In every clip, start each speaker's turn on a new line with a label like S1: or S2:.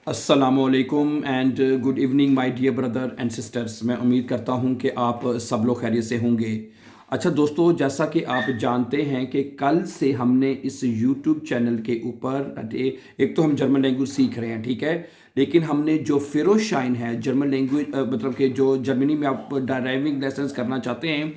S1: अस्सलामुअलैकुम and good evening my dear brother and sisters. मैं उम्मीद करता हूं कि आप सब लोग खैरियत से होंगे। अच्छा दोस्तों, जैसा कि आप जानते हैं कि कल से हमने इस यूट्यूब चैनल के ऊपर एक तो हम जर्मन लैंग्वेज सीख रहे हैं, ठीक है। लेकिन हमने जो फिरोज शाइन है जर्मन लैंग्वेज मतलब कि जो जर्मनी में आप ड्राइविंग लाइसेंस करना चाहते हैं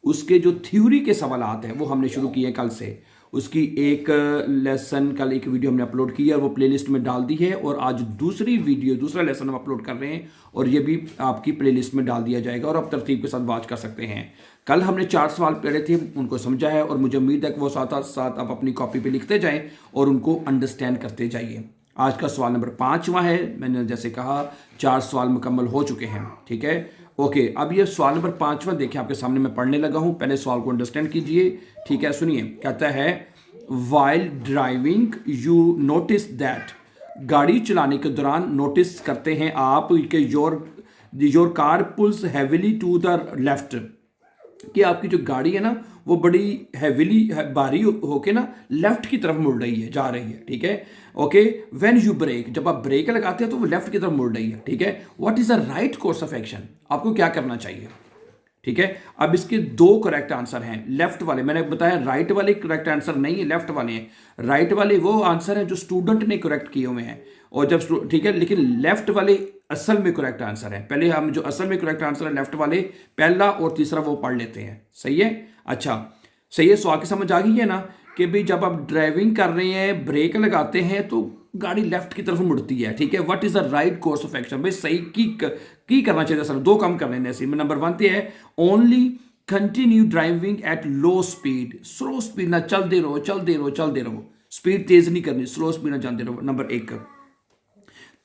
S1: उसके जो थ्योरी के सवालात हैं वो हमने शुरू किए कल से। उसकी एक लेसन कल एक वीडियो हमने अपलोड की है और वो प्लेलिस्ट में डाल दी है, और आज दूसरा लेसन हम अपलोड कर रहे हैं और ये भी आपकी प्लेलिस्ट में डाल दिया जाएगा और आप तरतीब के साथ वॉच कर सकते हैं। कल हमने 4 सवाल पढ़े थे, उनको समझा है और मुझे उम्मीद है कि वो साथ साथ आप अपनी कॉपी पे लिखते जाएं और उनको अंडरस्टैंड करते जाइए। आज का सवाल नंबर 5वां है। मैंने जैसे कहा 4 सवाल मुकम्मल हो चुके हैं, ठीक है। ओके, अब ये सवाल नंबर 5वां देखिए आपके सामने मैं पढ़ने लगा हूं, पहले सवाल को अंडरस्टैंड कीजिए, ठीक है। सुनिए, कहता है while driving you notice that, गाड़ी चलाने के दौरान नोटिस करते हैं आप कि your car pulls heavily to the left, कि आपकी जो गाड़ी है ना वो बड़ी हैविली भारी होके ना लेफ्ट की तरफ मुड़ रही है, जा रही है, ठीक है। ओके, व्हेन यू ब्रेक, जब आप ब्रेक लगाते हैं तो वो लेफ्ट की तरफ मुड़ रही है, ठीक है। What is the right course of action, आपको क्या करना चाहिए, ठीक है। अब इसके 2 करेक्ट आंसर हैं। लेफ्ट वाले मैंने बताया, राइट वाले करेक्ट आंसर नहीं है, लेफ्ट वाले हैं। राइट वाले वो आंसर है जो स्टूडेंट ने करेक्ट किए हुए हैं, और जब ठीक है, लेकिन लेफ्ट वाले असल में करेक्ट आंसर है। पहले हम जो असल में करेक्ट आंसर है लेफ्ट वाले, पहला और तीसरा वो पढ़ लेते हैं, सही है। अच्छा, सही है, सवाल की समझ आ गई है ना कि भाई जब आप ड्राइविंग कर रहे हैं ब्रेक लगाते हैं तो गाड़ी लेफ्ट की तरफ मुड़ती है, ठीक है। What is the right course of action, भाई सही की करना चाहिए सर। 2 काम करने हैं ऐसे। नंबर 1 पे है only continue driving at low speed, slow speed ना चलते रहो, स्पीड तेज नहीं करनी, स्लो स्पीड ना चलते रहो, नंबर 1।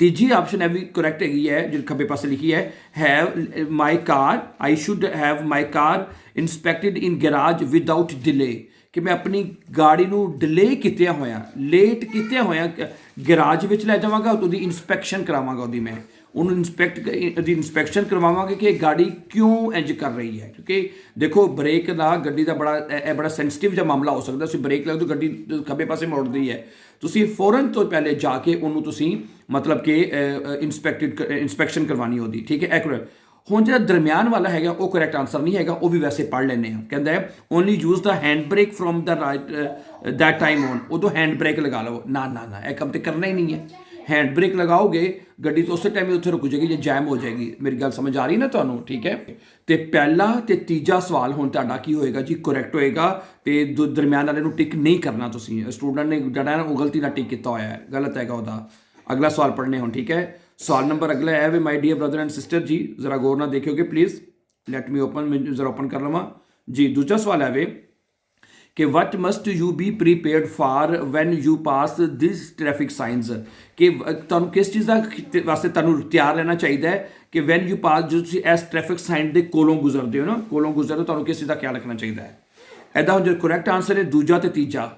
S1: तीजी ऑप्शन है भी करेक्ट है जो खब्बे पासे लिखी है, have my car, I should have my car inspected in garage without delay, कि मैं अपनी गाड़ी ਨੂੰ डिले कितिया होया, लेट कितिया होया गैराज ਵਿੱਚ ਲੈ ਜਾਵਾਂਗਾ, ਉਹਦੀ इंस्पैक्शन करावांगा, ਉਹਦੀ मैं ਉਹਨੂੰ इंस्पैक्शन करवावांगे कि गाड़ी क्यों इंज कर रही है। क्योंकि देखो ब्रेक ਦਾ ਗੱਡੀ ਦਾ बड़ा सेंसिटिव ਜਿਹਾ ਮਾਮਲਾ ਹੋ ਸਕਦਾ। ਤੁਸੀਂ ब्रेक ਲਾ ਦੋ ਗੱਡੀ ਖੱਬੇ ਪਾਸੇ ਮੁੜਦੀ ਹੈ, ਤੁਸੀਂ ਫੌਰਨ ਤੋਂ ਪਹਿਲੇ ਜਾ ਕੇ ਉਹਨੂੰ ਤੁਸੀਂ मतलब कि इंस्पैक्शन करवानी होती, ठीक है। एक्यूरेट। ਹੁਣ ਜਿਹੜਾ ਦਰਮਿਆਨ ਵਾਲਾ ਹੈਗਾ ਉਹ ਕਰੈਕਟ ਆਨਸਰ ਨਹੀਂ ਹੈਗਾ, ਉਹ ਵੀ ਵੈਸੇ ਪੜ੍ਹ ਲੈਂਦੇ ਹਾਂ। ਕਹਿੰਦਾ ਹੈ only use the hand brake from the right that time on, ਉਦੋਂ हैंड ब्रेक लगा लो ना, ਇਹ ਕੰਮ ਤੇ ਕਰਨਾ ਹੀ ਨਹੀਂ ਹੈ। हैंड ब्रेक लगाओगे ਗੱਡੀ तो ਉਸੇ ਟਾਈਮ ਹੀ ਉੱਥੇ ਰੁਕ ਜਾਏਗੀ ਜੇ ਜੈਮ ਹੋ ਜਾਏਗੀ। ਮੇਰੀ ਗੱਲ ਸਮਝ ਆ ਰਹੀ ਨਾ ਤੁਹਾਨੂੰ, ਠੀਕ ਹੈ। ਤੇ ਪਹਿਲਾ ਤੇ ਤੀਜਾ ਸਵਾਲ ਹੁਣ ਤੁਹਾਡਾ ਕੀ ਹੋਏਗਾ ਜੀ, ਕਰੈਕਟ ਹੋਏਗਾ, ਤੇ ਦਰਮਿਆਨ ਵਾਲੇ ਨੂੰ ਟਿਕ ਨਹੀਂ ਕਰਨਾ। ਤੁਸੀਂ ਸਟੂਡੈਂਟ ਨੇ ਜਿਹੜਾ ਨਾ ਉਹ ਗਲਤੀ ਨਾਲ ਟਿਕ ਕੀਤਾ ਹੋਇਆ ਹੈ, ਗਲਤ ਹੈਗਾ ਉਹਦਾ। अगला सवाल पढ़ने हो, ठीक है। सवाल नंबर अगला है वे my dear brother and sister जी, जरा गौर ना देखोगे प्लीज, लेट मी ओपन, मैं जरा ओपन कर लवा जी। दूसरा सवाल है वे कि what must you be prepared for when you pass this traffic science, कि ਤੁਹਾਨੂੰ किस चीज़ ਦਾ ਵਾਸਤੇ ਤੁਹਾਨੂੰ ਤਿਆਰ ਰਹਿਣਾ ਚਾਹੀਦਾ ਹੈ कि व्हेन यू पास, जो ਤੁਸੀਂ ਇਸ ट्रैफिक साइन ਦੇ ਕੋਲੋਂ ਗੁਜ਼ਰਦੇ ਹੋ ਨਾ, ਕੋਲੋਂ ਗੁਜ਼ਰਦੇ ਹੋ, ਤੁਹਾਨੂੰ किस चीज़ ਦਾ ਖਿਆਲ ਰੱਖਣਾ ਚਾਹੀਦਾ ਹੈ। ਇਹਦਾ ਹੁਣ ਜੋ ਕਰੈਕਟ ਆਨਸਰ ਹੈ ਦੂਜਾ ਤੇ ਤੀਜਾ,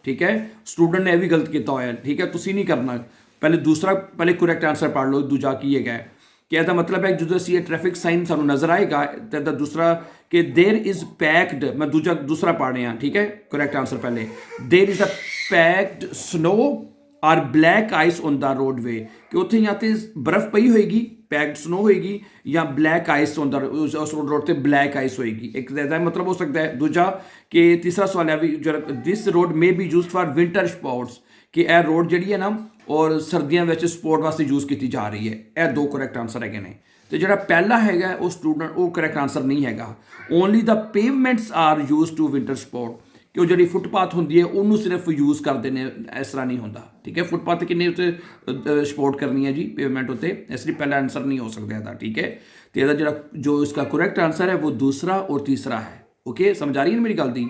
S1: ठीक है। स्टूडेंट ने यह भी गलत किया होया, ठीक है। तुसी नहीं करना, पहले करैक्ट आंसर पढ़ लो, दूजा की है कि ਇਹਦਾ मतलब है जो ये ट्रैफिक साइन सानू नजर आएगा तो दूसरा कि देर इज पैक्ड, मैं दूसरा पढ़ रहा, ठीक है। करैक्ट आंसर पहले, there is a packed snow और black ice on the roadway, कि उत्थे या तो बर्फ पई होएगी, पैक्ड स्नो होएगी, या ब्लैक आइस ऑन द उस रोड से ब्लैक आइस होएगी, एक मतलब हो सकता है। दूजा कि तीसरा सवाल है भी this road may be used for winter sports, कि यह रोड जी है ना और सर्दियों में स्पोर्ट वास्ते यूज़ की जा रही है। यह 2 करैक्ट आंसर है ने। तो जो पहला है वो स्टूडेंट वो करैक्ट आंसर नहीं है। Only the pavements are use to winter sport, कि वो जी फुटपाथ होंगी है उन्होंने सिर्फ यूज़ करते हैं, इस तरह नहीं होता, ठीक है। फुटपाथ किन्ने उत्ते सपोर्ट करनी है जी पेवमेंट उत्ते, इसलिए पहला आंसर नहीं हो सकता है, ठीक है। तो यदा जो इसका करैक्ट आंसर है वो दूसरा और तीसरा है। ओके, समझ आ रही है मेरी गल दी,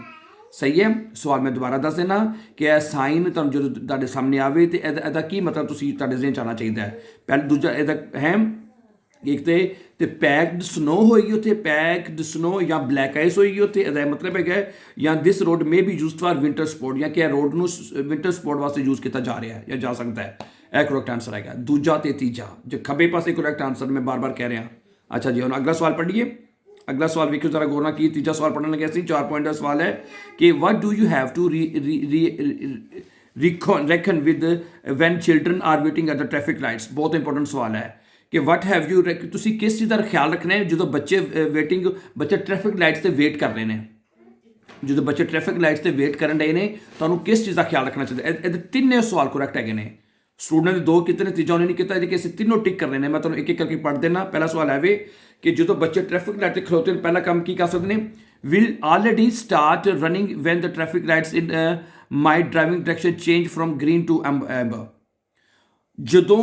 S1: सही है। सवाल मैं दोबारा दस देना कि यह साइन तुम जो तुहाडे सामने आवे तो यदा की मतलब तुसीं तुहाडे ज़हन च आना चाहिए है। पहले दूजा यदा है एक तो पैक्ड स्नो होएगी उत्थे, पैक्ड स्नो या ब्लैक आइस होएगी उत्थे, यदा मतलब है या this road may be used for winter sport, या कि रोड नूं विंटर स्पोर्ट वास्ते यूज़ किया जा रहा है या जा सकता है। यह करैक्ट आंसर है दूजा तो तीजा, जो खब्बे पासे करैक्ट आंसर मैं बार बार कह रहा। अच्छा जी, हम अगला सवाल पढ़िए। अगला सवाल वेखो जरा गौर ना की, तीजा सवाल पढ़ने लगे 4 पॉइंट का सवाल है कि what do you have to reckon with when children are waiting at the traffic lights? ਬਹੁਤ ਇੰਪੋਰਟੈਂਟ ਸਵਾਲ ਹੈ ਕਿ what have you ਤੁਸੀਂ ਕਿਸ ਚੀਜ਼ ਦਾ ਖਿਆਲ ਰੱਖਣਾ ਹੈ ਜਦੋਂ ਬੱਚੇ ਬੱਚੇ ਟ੍ਰੈਫਿਕ ਲਾਈਟਸ ਤੇ ਵੇਟ ਕਰ ਰਹੇ ਨੇ? ਜਦੋਂ ਬੱਚੇ ਟ੍ਰੈਫਿਕ ਲਾਈਟਸ ਤੇ ਵੇਟ ਕਰਨ ਰਹੇ ਨੇ ਤੁਹਾਨੂੰ ਕਿਸ ਚੀਜ਼ ਦਾ ਖਿਆਲ ਰੱਖਣਾ ਚਾਹੀਦਾ? ਇਹਦੇ ਤਿੰਨੇ ਸਵਾਲ ਕਰੈਕਟ ਹੈਗੇ ਨੇ। ਸਟੂਡੈਂਟ ਨੇ 2 ਕੀਤੇ ਨੇ, ਤੀਜਾ ਉਹਨੇ ਨਹੀਂ ਕੀਤਾ, ਇਹਦੇ ਕਿ ਅਸੀਂ ਤਿੰਨੋਂ ਟਿਕ ਕਰਨੇ ਨੇ। ਮੈਂ ਤੁਹਾਨੂੰ ਇੱਕ ਇੱਕ ਕਰਕੇ ਪੜ੍ਹ ਦੇਣਾ। ਪਹਿਲਾ ਸਵਾਲ ਹੈ ਵੇ ਕਿ ਜਦੋਂ ਬੱਚੇ ਟ੍ਰੈਫਿਕ ਲਾਈਟ ਤੇ ਖਲੋਤੇ ਨੇ ਪਹਿਲਾ ਕੰਮ ਕੀ ਕਰ ਸਕਦੇ ਨੇ? Will already start running when the traffic lights in my driving direction change from green to amber. ਜਦੋਂ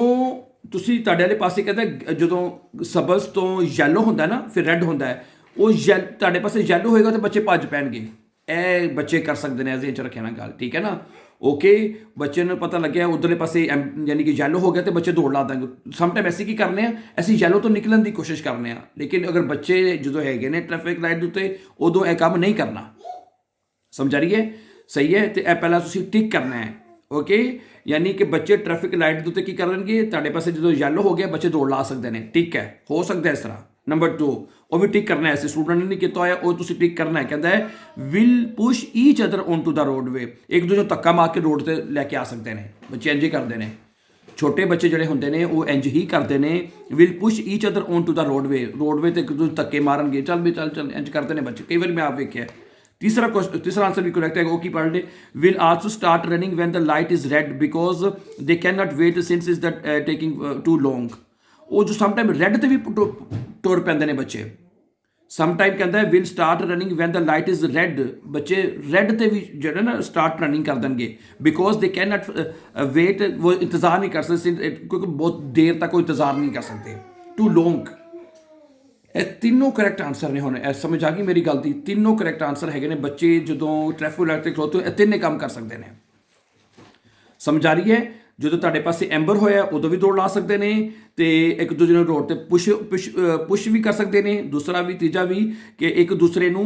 S1: ਤੁਸੀਂ ਤੁਹਾਡੇ ਵਾਲੇ ਪਾਸੇ ਕਹਿੰਦਾ ਜਦੋਂ ਸਬਜ਼ ਤੋਂ ਯੈਲੋ ਹੁੰਦਾ ਨਾ ਫਿਰ ਰੈੱਡ ਹੁੰਦਾ ਹੈ, ਉਹ ਤੁਹਾਡੇ ਪਾਸੇ ਯੈਲੋ ਹੋਏਗਾ ਤਾਂ ਬੱਚੇ ਭੱਜ ਪੈਣਗੇ। ਇਹ ਬੱਚੇ ਕਰ ਸਕਦੇ ਨੇ, ਇਹਦੇ 'ਚ ਰੱਖਿਆ ਨਾ ਗੱਲ, ਠੀਕ ਹੈ ਨਾ? ਓਕੇ, ਬੱਚੇ ਨੂੰ ਪਤਾ ਲੱਗਿਆ ਉਧਰਲੇ ਪਾਸੇ ਯਾਨੀ ਕਿ ਯੈਲੋ ਹੋ ਗਿਆ ਤੇ ਬੱਚੇ ਦੌੜ ਲਾ ਦਾਂਗੇ। ਸਮਟਾਈਮ ਅਸੀਂ ਕੀ ਕਰਨੇ ਆ, ਅਸੀਂ ਯੈਲੋ ਤੋਂ ਨਿਕਲਣ ਦੀ ਕੋਸ਼ਿਸ਼ ਕਰਨੇ ਆ, ਲੇਕਿਨ ਅਗਰ ਬੱਚੇ ਜਦੋਂ ਹੈਗੇ ਨੇ ਟ੍ਰੈਫਿਕ ਲਾਈਟ ਦੇ ਉੱਤੇ ਉਦੋਂ ਇਹ ਕੰਮ ਨਹੀਂ ਕਰਨਾ। ਸਮਝ ਆ ਰਹੀ ਹੈ? ਸਹੀ ਹੈ। ਤੇ ਇਹ ਪਹਿਲਾਂ ਤੁਸੀਂ ਟਿਕ ਕਰਨਾ ਹੈ। ਓਕੇ, ਯਾਨੀ ਕਿ ਬੱਚੇ ਟ੍ਰੈਫਿਕ ਲਾਈਟ ਦੇ ਉੱਤੇ ਕੀ ਕਰਨਗੇ? ਤੁਹਾਡੇ ਪਾਸੇ ਜਦੋਂ ਯੈਲੋ ਹੋ ਗਿਆ ਬੱਚੇ ਦੌੜ ਲਾ ਸਕਦੇ ਨੇ, ਠੀਕ ਹੈ, ਹੋ ਸਕਦਾ ਇਸ ਤਰ੍ਹਾਂ। ਨੰਬਰ 2 ਉਹ ਵੀ ਟਿਕ ਕਰਨਾ ਹੈ। ਐਸੇ ਸਟੂਡੈਂਟ ਨੇ ਨਹੀਂ ਕੀਤਾ ਹੋਇਆ, ਉਹ ਤੁਸੀਂ ਟਿਕ ਕਰਨਾ ਹੈ। ਕਹਿੰਦਾ ਹੈ will push each other on to the roadway. ਇੱਕ ਦੂਜੇ ਨੂੰ ਧੱਕਾ ਮਾਰ ਕੇ ਰੋਡ ਤੇ ਲੈ ਕੇ ਆ ਸਕਦੇ ਨੇ ਬੱਚੇ, ਇੰਜ ਹੀ ਕਰਦੇ ਨੇ। ਛੋਟੇ ਬੱਚੇ ਜਿਹੜੇ ਹੁੰਦੇ ਨੇ ਉਹ ਇੰਜ ਹੀ ਕਰਦੇ ਨੇ। Will push each other on to the roadway ਤੇ ਇੱਕ ਦੂਜੇ ਧੱਕੇ ਮਾਰਨਗੇ, ਚੱਲ ਵੀ ਚੱਲ ਇੰਜ ਕਰਦੇ ਨੇ ਬੱਚੇ। ਕਈ ਵਾਰੀ ਮੈਂ ਆਪ ਵੇਖਿਆ। ਤੀਸਰਾ ਆਂਸਰ ਵੀ ਕਰੈਕਟ ਹੈਗਾ। ਉਹ ਕੀ ਪੜ੍ਹ ਲੇ? Will also start running when the light is red because they can not wait since is that taking too long. ਉਹ ਜੋ ਸਮਟਾਈਮ ਰੈੱਡ ਤੇ ਵੀ ਟੁਰ ਪੈਂਦੇ ਨੇ ਬੱਚੇ। ਸਮਟਾਈਮ ਕਹਿੰਦਾ will start running when the light is red, ਬੱਚੇ red ਤੇ ਵੀ ਜਿਹੜਾ ਨਾ ਸਟਾਰਟ ਰਨਿੰਗ ਕਰ ਦੇਣਗੇ because they can not wait, ਉਹ ਇੰਤਜ਼ਾਰ ਨਹੀਂ ਕਰ ਸਕਦੇ ਕਿਉਂਕਿ ਬਹੁਤ ਦੇਰ ਤੱਕ ਉਹ ਇੰਤਜ਼ਾਰ ਨਹੀਂ ਕਰ ਸਕਦੇ। ਟੂ ਲੌਂਗ। ਇਹ ਤਿੰਨੋਂ ਕਰੈਕਟ ਆਨਸਰ ਨੇ। ਹੁਣ ਸਮਝ ਆ ਗਈ ਮੇਰੀ ਗੱਲ ਦੀ? ਤਿੰਨੋਂ ਕਰੈਕਟ ਆਨਸਰ ਹੈਗੇ ਨੇ। ਬੱਚੇ ਜਦੋਂ ਟ੍ਰੈਫਿਕ ਲਾਈਟ ਤੇ ਖਲੋਤੇ ਇਹ ਤਿੰਨੇ ਕੰਮ ਕਰ ਸਕਦੇ ਨੇ। ਸਮਝ ਆ ਰਹੀ ਹੈ? ਜਦੋਂ ਤੁਹਾਡੇ ਪਾਸੇ ਐਂਬਰ ਹੋਇਆ ਉਦੋਂ ਵੀ ਦੌੜ ਲਾ ਸਕਦੇ ਨੇ ਤੇ ਇੱਕ ਦੂਜੇ ਨੂੰ ਰੋਡ ਤੇ ਪੁਸ਼ ਵੀ ਕਰ ਸਕਦੇ ਨੇ। ਦੂਸਰਾ ਵੀ ਤੀਜਾ ਵੀ ਕਿ ਇੱਕ ਦੂਸਰੇ ਨੂੰ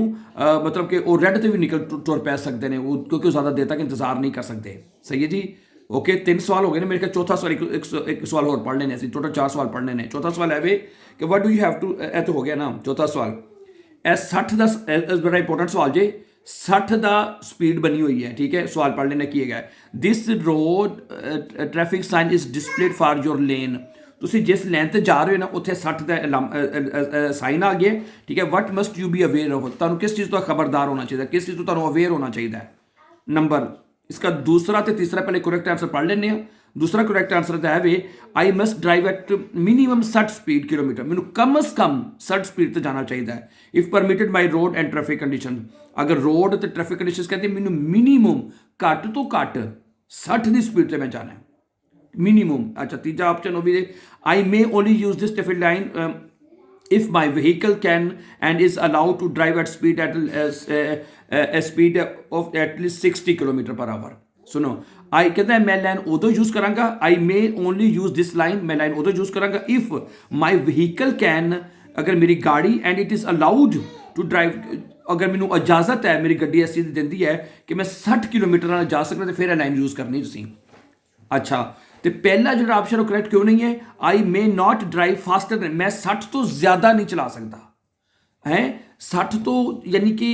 S1: ਮਤਲਬ ਕਿ ਉਹ ਰੈੱਡ ਤੇ ਵੀ ਨਿਕਲ ਤੁਰ ਪੈ ਸਕਦੇ ਨੇ, ਉਹ ਕਿਉਂਕਿ ਉਹ ਜ਼ਿਆਦਾ ਦੇਰ ਤੱਕ ਇੰਤਜ਼ਾਰ ਨਹੀਂ ਕਰ ਸਕਦੇ। ਸਹੀ ਹੈ ਜੀ? ਓਕੇ, 3 ਸਵਾਲ ਹੋ ਗਏ ਨੇ ਮੇਰੇ ਖਿਆਲ। ਚੌਥਾ ਸਵਾਲ ਇੱਕ ਸਵਾਲ ਹੋਰ ਪੜ੍ਹ ਲੈਣੇ ਅਸੀਂ। ਟੋਟਲ 4 ਸਵਾਲ ਪੜ੍ਹਨੇ ਨੇ। ਚੌਥਾ ਸਵਾਲ ਹੈ ਵੇ ਕਿ what do you have to, ਇਹ ਤਾਂ ਹੋ ਗਿਆ ਨਾ ਚੌਥਾ ਸਵਾਲ। ਇਹ 60 ਦਾ ਬੜਾ ਇੰਪੋਰਟੈਂਟ ਸਵਾਲ ਜੇ। 60 ਦਾ ਸਪੀਡ ਬਣੀ ਹੋਈ ਹੈ, ਠੀਕ ਹੈ। ਸਵਾਲ ਪੜ੍ਹ ਲੈਣਾ ਕੀ ਹੈਗਾ। This road traffic sign is displayed for your lane. ਤੁਸੀਂ ਜਿਸ ਲੇਨ ਤੇ ਜਾ ਰਹੇ ਹੋ ਨਾ ਉੱਥੇ 60 ਦਾ ਸਾਈਨ ਆ ਗਿਆ, ਠੀਕ ਹੈ। What must you be aware of, ਤੁਹਾਨੂੰ ਕਿਸ ਚੀਜ਼ ਤੋਂ ਖਬਰਦਾਰ ਹੋਣਾ ਚਾਹੀਦਾ, ਕਿਸ ਚੀਜ਼ ਤੋਂ ਤੁਹਾਨੂੰ ਅਵੇਅਰ ਹੋਣਾ ਚਾਹੀਦਾ ਹੈ। ਨੰਬਰ इसका दूसरा तो तीसरा पहले करेक्ट आंसर पढ़ लेने। दूसरा करेक्ट आंसर है वे I must drive at minimum 60 speed kilometre. मैंने कम से कम 60 स्पीड से जाना चाहिए if permitted by road and traffic condition. अगर रोड तो ट्रैफिक कंडीशन कहते मैंने मिनीमम घट तो घट 60 की स्पीड से मैं जाना है मिनीमम। अच्छा, तीजा ऑप्शन हो भी I may only use this traffic line if my vehicle can and is allowed to drive at speed at a speed of at least 60 km per hour। सुनो, आई कहता है मैं लाइन उदो यूज करांगा, I may only use this line, मैं line उदो use करांगा if my vehicle can, अगर मेरी गाड़ी and it is allowed to drive, अगर मैनू इजाजत है मेरी गड्डी इस चीज़ देती है कि मैं 60 किलोमीटर ਨਾਲ ਜਾ ਸਕਦਾ, तो फिर लाइन यूज करनी तुसीं। अच्छा, तो पहला जो ऑप्शन वो करैक्ट क्यों नहीं है? आई मे नॉट ड्राइव फास्टर, मैं 60 तो ज़्यादा नहीं चला सकता है। 60 तो यानी कि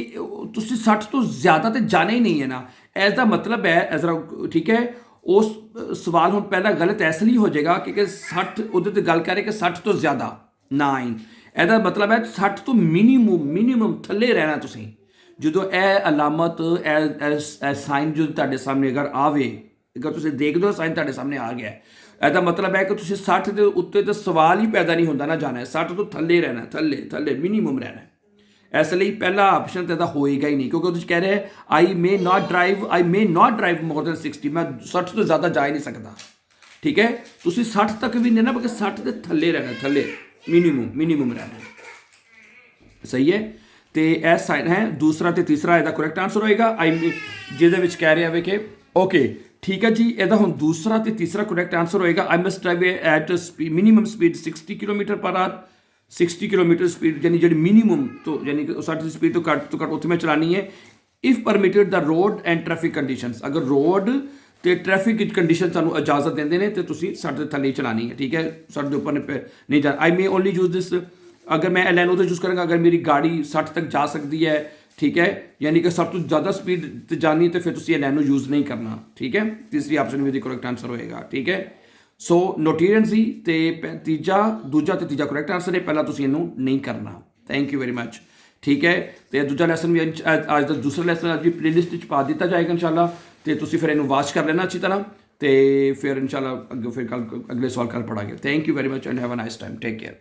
S1: तुम 60 तो ज़्यादा तो जाना ही नहीं है ना, ऐसा मतलब है ऐसा, ठीक है। उस सवाल हम पहला गलत इसलिए हो जाएगा क्योंकि 60 उधर तो गल करें कि 60 तो ज़्यादा ना आई, ऐसा मतलब है 60 तो मिनीमम थले रहना। तुसीं जो अलामत साइन जो तुहाडे सामने अगर आवे, अगर तुम देखते हो साइन तुहाडे सामने आ गया, ਇਹਦਾ ਮਤਲਬ ਹੈ ਕਿ ਤੁਸੀਂ 60 ਦੇ ਉੱਤੇ ਤਾਂ ਸਵਾਲ ਹੀ ਪੈਦਾ ਨਹੀਂ ਹੁੰਦਾ ਨਾ ਜਾਣਾ, 60 ਤੋਂ ਥੱਲੇ ਰਹਿਣਾ, ਥੱਲੇ ਮਿਨੀਮਮ ਰਹਿਣਾ। ਇਸ ਲਈ ਪਹਿਲਾ ਆਪਸ਼ਨ ਤਾਂ ਇਹਦਾ ਹੋਏਗਾ ਹੀ ਨਹੀਂ, ਕਿਉਂਕਿ ਉਹਦੇ 'ਚ ਕਹਿ ਰਿਹਾ ਆਈ ਮੇ ਨਾਟ ਡਰਾਈਵ ਮੋਰ ਦੈਨ 60, ਮੈਂ 60 ਤੋਂ ਜ਼ਿਆਦਾ ਜਾ ਹੀ ਨਹੀਂ ਸਕਦਾ, ਠੀਕ ਹੈ। ਤੁਸੀਂ 60 ਤੱਕ ਵੀ ਨਹੀਂ ਨਾ, ਬਲਕਿ 60 ਦੇ ਥੱਲੇ ਰਹਿਣਾ, ਥੱਲੇ ਮਿਨੀਮਮ ਰਹਿਣਾ। ਸਹੀ ਹੈ। ਤੇ ਇਹ ਸਾਈਨ ਹੈ ਦੂਸਰਾ ਤੇ ਤੀਸਰਾ ਇਹਦਾ ਕਰੈਕਟ ਆਨਸਰ ਹੋਏਗਾ। ਜਿਹਦੇ ਵਿੱਚ ਕਹਿ ਰਿਹਾ ਵੇ ਕਿ ਓਕੇ, ठीक है जी। ਇਹਦਾ ਹੁਣ ਦੂਸਰਾ ਤੇ ਤੀਸਰਾ ਕਰੈਕਟ ਆਨਸਰ ਹੋਏਗਾ I must drive at minimum speed 60 kilometre per hour. 60 kilometre speed ਯਾਨੀ ਜਿਹੜੀ ਮਿਨੀਮਮ ਤੋਂ ਯਾਨੀ ਕਿ 60 ਦੀ ਸਪੀਡ ਤੋਂ ਘੱਟ ਉੱਥੇ ਮੈਂ ਚਲਾਉਣੀ ਹੈ। If permitted the road and traffic conditions, ਅਗਰ ਰੋਡ ਤੇ ਟ੍ਰੈਫਿਕ ਕੰਡੀਸ਼ਨ ਤੁਹਾਨੂੰ ਇਜਾਜ਼ਤ ਦਿੰਦੇ ਨੇ ਤੇ ਤੁਸੀਂ 60 ਦੇ ਥੱਲੇ ਚਲਾਉਣੀ ਹੈ, ਠੀਕ ਹੈ। 60 ਦੇ ਉੱਪਰ ਨਹੀਂ ਜਾ। ਆਈ ਮੇ ਓਨਲੀ ਯੂਜ਼ ਦਿਸ, अगर मैं लाइन उधर यूज़ करूँगा, अगर मेरी गाड़ी 60 तक जा सकती है ਠੀਕ ਹੈ, ਯਾਨੀ ਕਿ ਸਭ ਤੋਂ ਜ਼ਿਆਦਾ ਸਪੀਡ ਤੇ ਜਾਣੀ ਤੇ ਫਿਰ ਤੁਸੀਂ ਇਹ ਨੈਨੋ ਯੂਜ਼ ਨਹੀਂ ਕਰਨਾ, ਠੀਕ ਹੈ। ਤੀਸਰੀ ਆਪਸ਼ਨ ਵੀ ਕਰੈਕਟ ਆਨਸਰ ਹੋਏਗਾ, ਠੀਕ ਹੈ। ਸੋ ਨੋਟੀਰੀਅਨ ਸੀ ਤੇ ਦੂਜਾ ਤੇ ਤੀਜਾ ਕਰੈਕਟ ਆਨਸਰ ਹੈ, ਪਹਿਲਾਂ ਤੁਸੀਂ ਇਹਨੂੰ ਨਹੀਂ ਕਰਨਾ। ਥੈਂਕ ਯੂ ਵੈਰੀ ਮਚ, ਠੀਕ ਹੈ। ਤੇ ਦੂਜਾ ਲੈਸਨ ਵੀ ਅੱਜ ਦਾ ਦੂਸਰਾ ਲੈਸਨ ਅੱਜ ਵੀ ਪਲੇਲਿਸਟ ਵਿੱਚ ਪਾ ਦਿੱਤਾ ਜਾਏਗਾ ਇਨਸ਼ਾਅੱਲਾ, ਤੇ ਤੁਸੀਂ ਫਿਰ ਇਹਨੂੰ ਵਾਚ ਕਰ ਲੈਣਾ ਅੱਛੀ ਤਰ੍ਹਾਂ, ਤੇ ਫਿਰ ਇਨਸ਼ਾਅੱਲਾ ਅੱਗੇ ਫਿਰ ਕੱਲ ਅਗਲੇ ਸਵਾਲ ਕੱਲ ਪੜਾਂਗੇ। Thank you very much and have a nice time, take care.